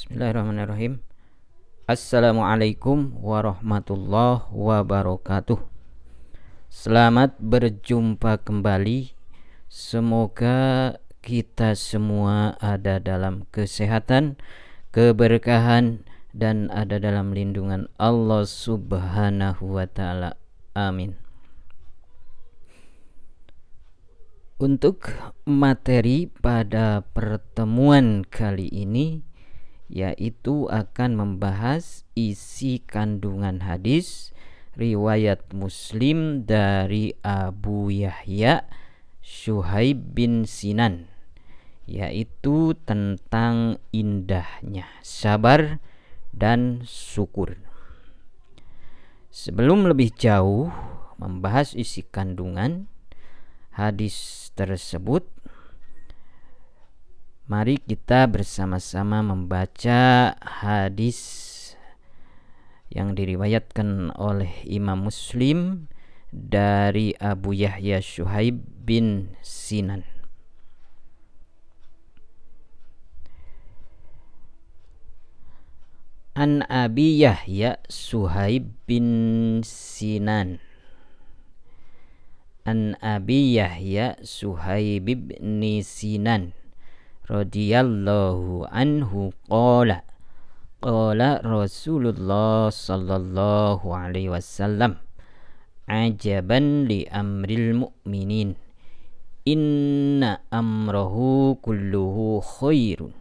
Bismillahirrahmanirrahim. Assalamualaikum warahmatullahi wabarakatuh. Selamat berjumpa kembali. Semoga kita semua ada dalam kesehatan, keberkahan, dan ada dalam lindungan Allah Subhanahu wa ta'ala. Amin. Untuk materi pada pertemuan kali ini, yaitu akan membahas isi kandungan hadis riwayat Muslim dari Abu Yahya Syuhaib bin Sinan, yaitu tentang indahnya sabar dan syukur. Sebelum lebih jauh membahas isi kandungan hadis tersebut, mari kita bersama-sama membaca hadis yang diriwayatkan oleh Imam Muslim dari Abu Yahya Syuhaib bin Sinan. An Abi Yahya Syuhaib bin Sinan. An Abi Yahya Syuhaib bin Sinan radhiyallahu anhu qala Rasulullah sallallahu alaihi wasallam ajaban li amril mu'minin inna amrahu kulluhu khairun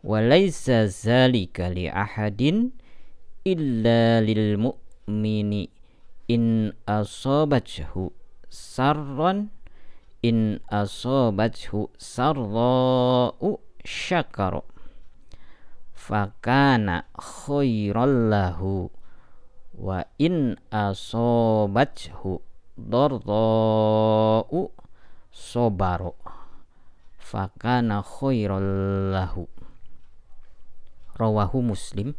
wa laysa zalika li ahadin illa lil mu'mini in asabathu sarran in asabathu sarra'u syakara fakana khairan lahu wa in asabathu darra'u sabara fakana khairan lahu. Rawahu Muslim.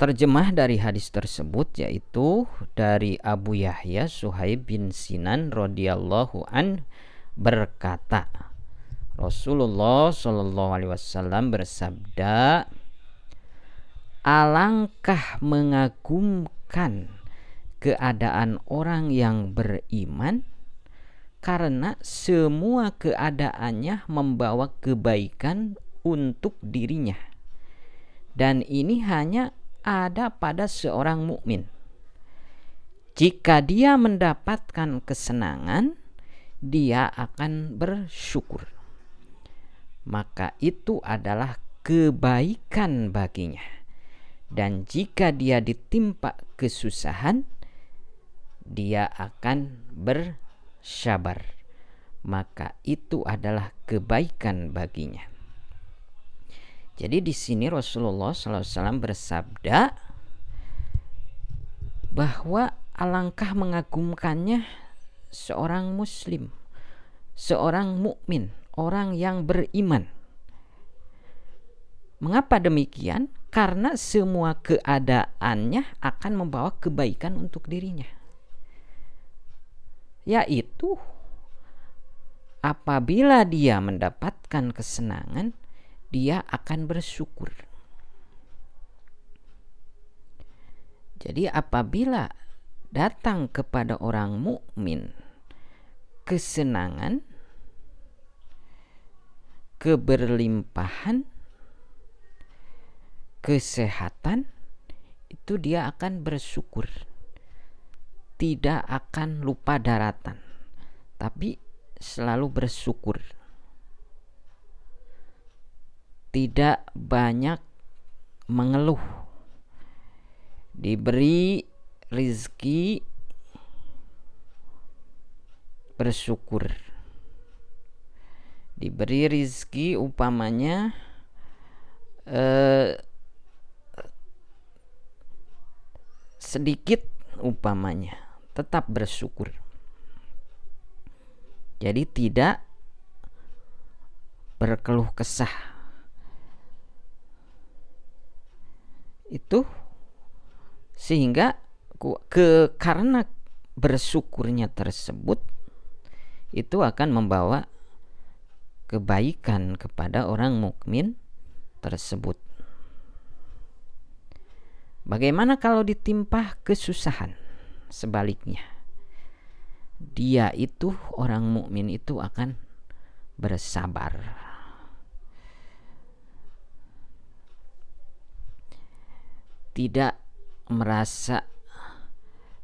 Terjemah dari hadis tersebut yaitu dari Abu Yahya Syuhaib bin Sinan radhiyallahu an berkata, Rasulullah sallallahu alaihi wasallam bersabda, alangkah mengagumkan keadaan orang yang beriman karena semua keadaannya membawa kebaikan untuk dirinya, dan ini hanya ada pada seorang mukmin. Jika dia mendapatkan kesenangan, dia akan bersyukur, maka itu adalah kebaikan baginya. Dan jika dia ditimpa kesusahan, dia akan bersabar, maka itu adalah kebaikan baginya. Jadi di sini Rasulullah SAW bersabda bahwa alangkah mengagumkannya seorang muslim, seorang mukmin, orang yang beriman. Mengapa demikian? Karena semua keadaannya akan membawa kebaikan untuk dirinya, yaitu apabila dia mendapatkan kesenangan, dia akan bersyukur. Jadi apabila datang kepada orang mukmin kesenangan, keberlimpahan, kesehatan, itu dia akan bersyukur. Tidak akan lupa daratan, tapi selalu bersyukur. Tidak banyak mengeluh. Diberi rizki, bersyukur. Diberi rizki umpamanya sedikit umpamanya, tetap bersyukur. Jadi tidak berkeluh kesah. Itu sehingga karena bersyukurnya tersebut itu akan membawa kebaikan kepada orang mukmin tersebut. Bagaimana kalau ditimpa kesusahan? Sebaliknya, dia itu, orang mukmin itu akan bersabar. Tidak merasa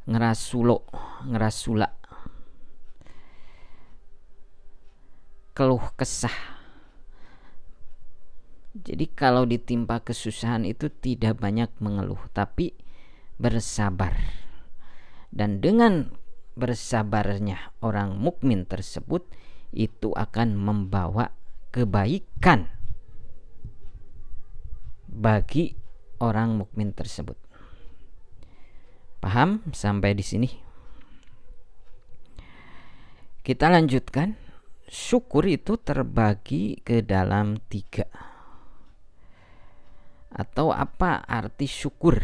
ngerasula, keluh kesah. Jadi kalau ditimpa kesusahan itu tidak banyak mengeluh, tapi bersabar. Dan dengan bersabarnya orang mukmin tersebut, itu akan membawa kebaikan bagi orang mukmin tersebut. Paham sampai di sini? Kita lanjutkan. Syukur itu terbagi ke dalam 3. Atau apa arti syukur?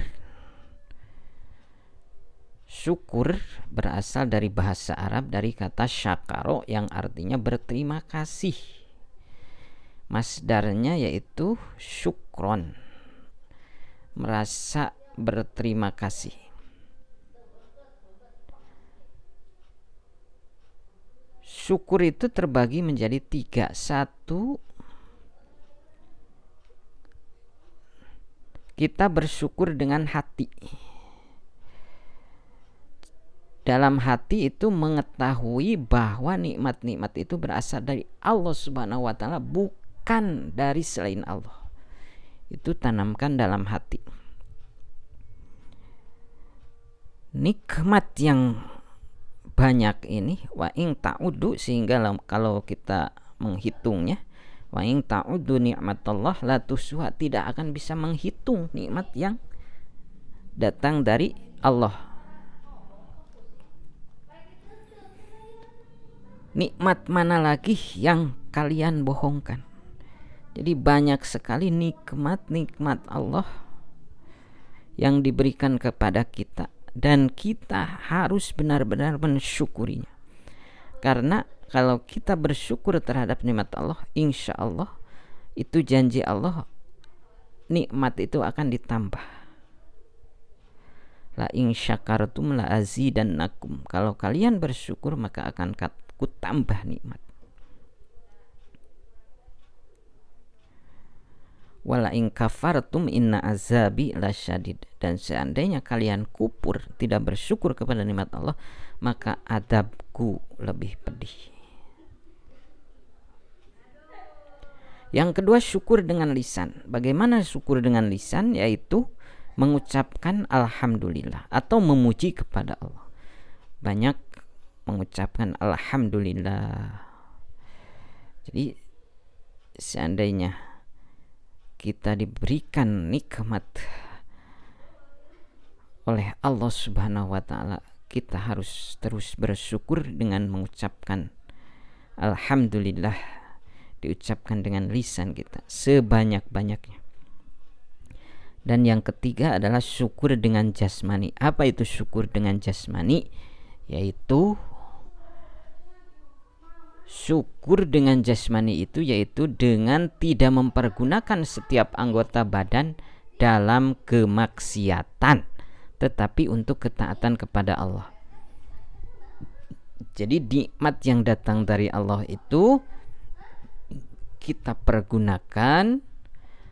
Syukur berasal dari bahasa Arab, dari kata syakaro yang artinya berterima kasih. Masdarnya yaitu syukron, merasa berterima kasih. Syukur itu terbagi menjadi 3. 1, kita bersyukur dengan hati. Dalam hati itu mengetahui bahwa nikmat-nikmat itu berasal dari Allah Subhanahu wa taala, bukan dari selain Allah. Itu tanamkan dalam hati. Nikmat yang banyak ini, wa in ta'udu, sehingga kalau kita menghitungnya, wa in ta'udu ni'matallah la tuhsuha, tidak akan bisa menghitung nikmat yang datang dari Allah. Nikmat mana lagi yang kalian bohongkan? Jadi banyak sekali nikmat-nikmat Allah yang diberikan kepada kita, dan kita harus benar-benar mensyukurinya. Karena kalau kita bersyukur terhadap nikmat Allah, insya Allah itu janji Allah, nikmat itu akan ditambah. La in syakartum la azidannakum. Kalau kalian bersyukur maka akan ku tambah nikmat. Wala in kafartum inna azabi lasyadid. Dan seandainya kalian kufur, tidak bersyukur kepada nikmat Allah, maka adabku lebih pedih. Yang kedua, syukur dengan lisan. Bagaimana syukur dengan lisan? Yaitu mengucapkan alhamdulillah atau memuji kepada Allah. Banyak mengucapkan alhamdulillah. Jadi seandainya kita diberikan nikmat oleh Allah Subhanahu wa taala, kita harus terus bersyukur dengan mengucapkan alhamdulillah, diucapkan dengan lisan kita sebanyak-banyaknya. Dan yang ketiga adalah syukur dengan jasmani. Apa itu syukur dengan jasmani? Yaitu syukur dengan jasmani itu yaitu dengan tidak mempergunakan setiap anggota badan dalam kemaksiatan, tetapi untuk ketaatan kepada Allah. Jadi nikmat yang datang dari Allah itu kita pergunakan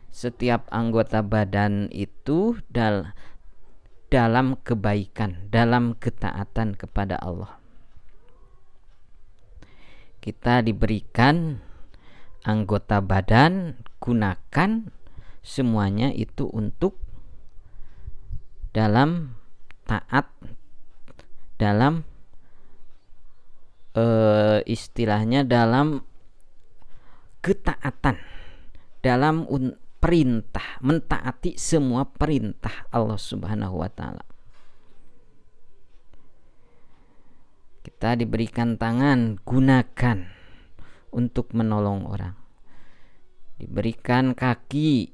setiap anggota badan itu dalam kebaikan, dalam ketaatan kepada Allah. Kita diberikan anggota badan, gunakan semuanya itu untuk dalam taat, dalam istilahnya dalam ketaatan, dalam perintah, mentaati semua perintah Allah Subhanahu wa taala. Kita diberikan tangan, gunakan untuk menolong orang. Diberikan kaki,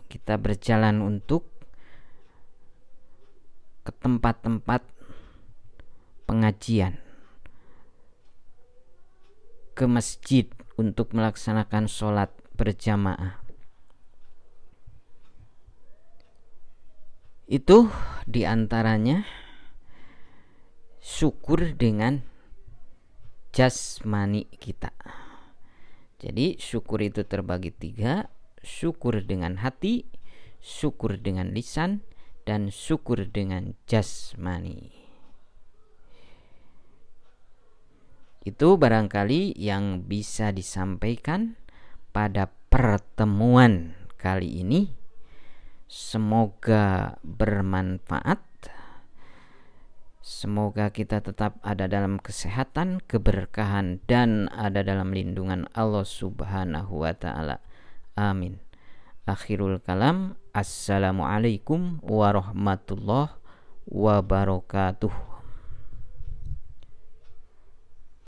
kita berjalan untuk ke tempat-tempat pengajian, ke masjid untuk melaksanakan sholat berjamaah. Itu diantaranya syukur dengan jasmani kita. Jadi syukur itu terbagi 3, syukur dengan hati, syukur dengan lisan, dan syukur dengan jasmani. Itu barangkali yang bisa disampaikan pada pertemuan kali ini. Semoga bermanfaat. Semoga kita tetap ada dalam kesehatan, keberkahan, dan ada dalam lindungan Allah Subhanahu wa ta'ala. Amin. Akhirul kalam. Assalamualaikum warahmatullahi wabarakatuh.